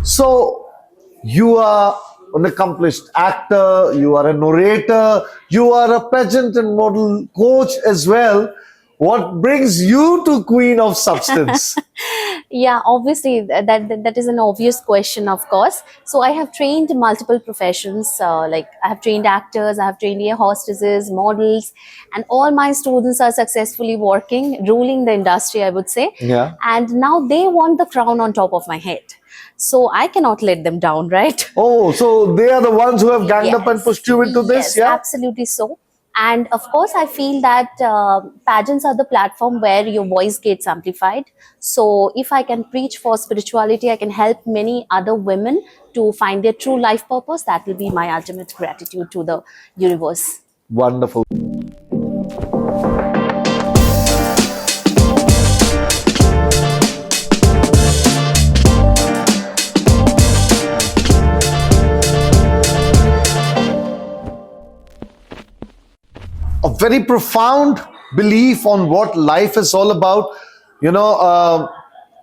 So you are an accomplished actor, you are a narrator, you are a pageant and model coach as well. What brings you to Queen of Substance? Yeah, obviously that is an obvious question, of course. So I have trained multiple professions. Like I have trained actors, I have trained air hostesses, models, and all my students are successfully working, ruling the industry, I would say. Yeah. And now they want the crown on top of my head. So I cannot let them down, right? Oh, so they are the ones who have ganged up and Yes, pushed you into this, yes, yeah? absolutely so. And of course, I feel that pageants are the platform where your voice gets amplified. So, if I can preach for spirituality, I can help many other women to find their true life purpose. That will be my ultimate gratitude to the universe. Wonderful. A very profound belief on what life is all about. You know,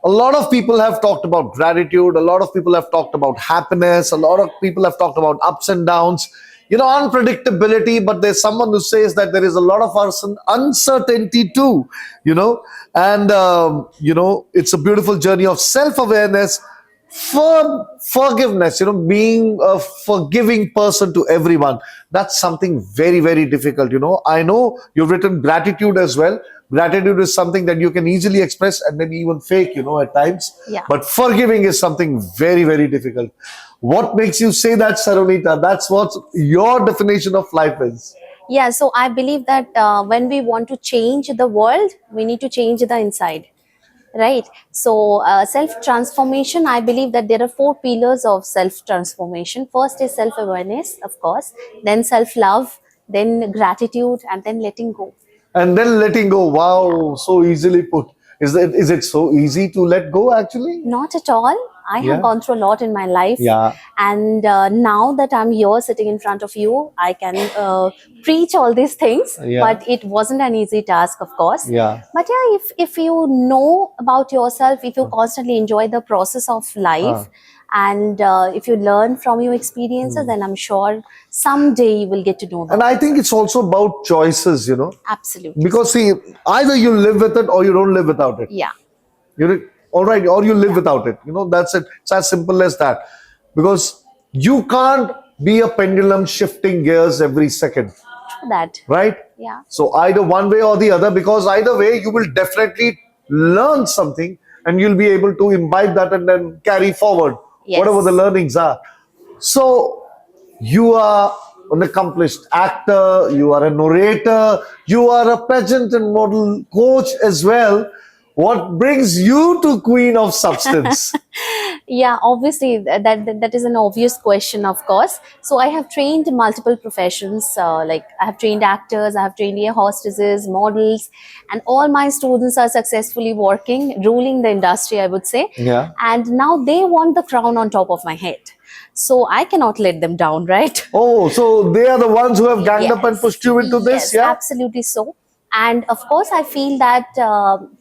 a lot of people have talked about gratitude, a lot of people have talked about happiness, a lot of people have talked about ups and downs, unpredictability, but there's someone who says that there is a lot of uncertainty too, and it's a beautiful journey of self-awareness, forgiveness, being a forgiving person to everyone. That's something very, very difficult. I know you've written gratitude as well. Gratitude is something that you can easily express and maybe even fake, at times. Yeah. But forgiving is something very, very difficult. What makes you say that, Saronita? That's what your definition of life is. Yeah, so I believe that when we want to change the world, we need to change the inside. Right. So, self transformation, I believe that there are four pillars of self transformation. First is self awareness, of course, then self love, then gratitude, and then letting go. And then letting go. Wow, so easily put. Is it so easy to let go actually? Not at all. I have Yeah. gone through a lot in my life. Yeah. And now that I'm here sitting in front of you, I can preach all these things. Yeah. But it wasn't an easy task, of course. Yeah. But yeah, if you know about yourself, if you constantly enjoy the process of life, and if you learn from your experiences, then I'm sure someday you will get to know And about I think it's also about choices, absolutely. because see, either you live with it or you don't live without it. Yeah, All right, or you live without it. That's it. It's as simple as that. Because you can't be a pendulum shifting gears every second, true that. right? Yeah. So either one way or the other, because either way you will definitely learn something and you'll be able to imbibe that and then carry forward Yes. whatever the learnings are. So you are an accomplished actor, you are a narrator, you are a pageant and model coach as well. What brings you to Queen of Substance? Yeah, obviously that is an obvious question, of course. So I have trained multiple professions. Like I have trained actors, I have trained air hostesses, models, and all my students are successfully working, ruling the industry, I would say. Yeah. And now they want the crown on top of my head. So I cannot let them down, right? Oh, so they are the ones who have ganged up and pushed you into this, Yes, yeah? absolutely so. And of course, I feel that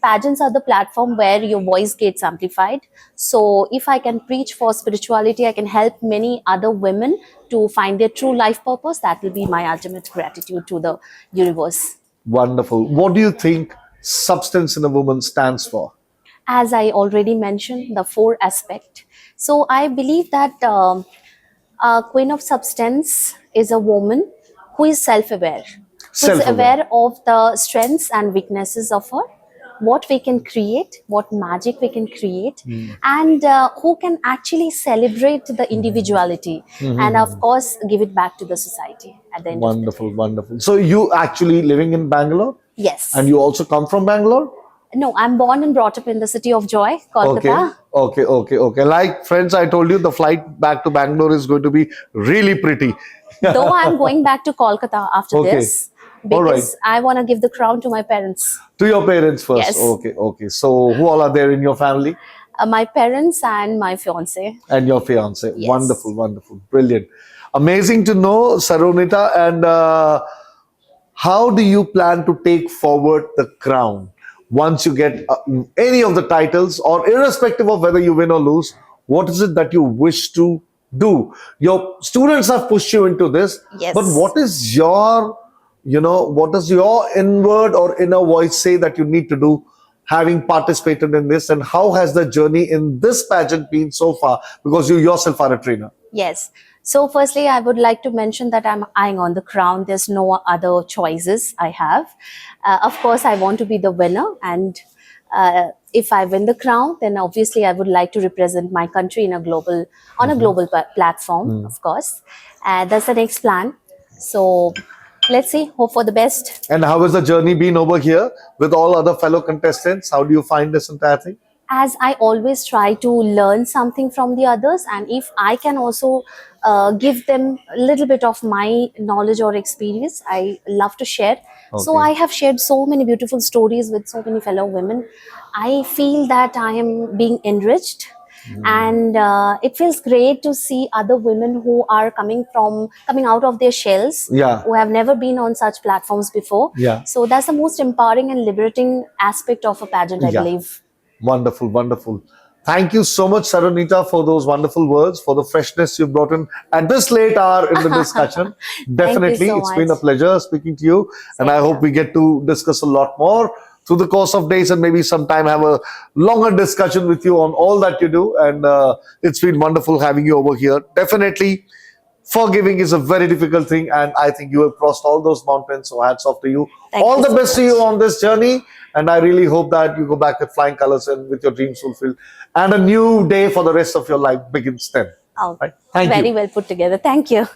pageants are the platform where your voice gets amplified. So, if I can preach for spirituality, I can help many other women to find their true life purpose. That will be my ultimate gratitude to the universe. Wonderful. What do you think substance in a woman stands for? As I already mentioned, the four aspect. So, I believe that a queen of substance is a woman who is self-aware, who is Self-aware. aware of the strengths and weaknesses of her, what we can create, what magic we can create, and who can actually celebrate the individuality and, of course, give it back to the society at the end of the day. Wonderful, wonderful. So you actually living in Bangalore? Yes. And you also come from Bangalore? No, I'm born and brought up in the city of joy, Kolkata. Okay. Like friends, I told you the flight back to Bangalore is going to be really pretty. Though I'm going back to Kolkata after Okay. this, All right. because I want to give the crown to my parents. To your parents first. Yes. Okay. So who all are there in your family? My parents and my fiance. And your fiance. Yes. Wonderful. Brilliant. Amazing to know, Saronita. And how do you plan to take forward the crown once you get any of the titles, or irrespective of whether you win or lose? What is it that you wish to do? Your students have pushed you into this, Yes. but what is your, what does your inward or inner voice say that you need to do, having participated in this, and how has the journey in this pageant been so far, because you yourself are a trainer? Yes. So, firstly, I would like to mention that I'm eyeing on the crown. There's no other choices I have. Of course, I want to be the winner, and if I win the crown, then obviously I would like to represent my country in a global, on a global platform. Of course, that's the next plan. So, let's see. Hope for the best. And how has the journey been over here with all other fellow contestants? How do you find this entire thing? As I always try to learn something from the others, and if I can also give them a little bit of my knowledge or experience, I love to share. So Okay. I have shared so many beautiful stories with so many fellow women. I feel that I am being enriched. And it feels great to see other women who are coming out of their shells, Yeah. who have never been on such platforms before. Yeah. So that's the most empowering and liberating aspect of a pageant, I Yeah. believe. Wonderful, wonderful. Thank you so much, Saronita, for those wonderful words, for the freshness you brought in at this late hour in the discussion. Definitely, so it's been a much. pleasure speaking to you, and I Same hope here. we get to discuss a lot more through the course of days, and maybe sometime have a longer discussion with you on all that you do. And it's been wonderful having you over here. Definitely, forgiving is a very difficult thing, and I think you have crossed all those mountains, so hats off to you. Thank All you the so best to much. you on this journey, and I really hope that you go back with flying colors and with your dreams fulfilled, and a new day for the rest of your life begins then. Oh, Right? Thank very you. well put together. Thank you.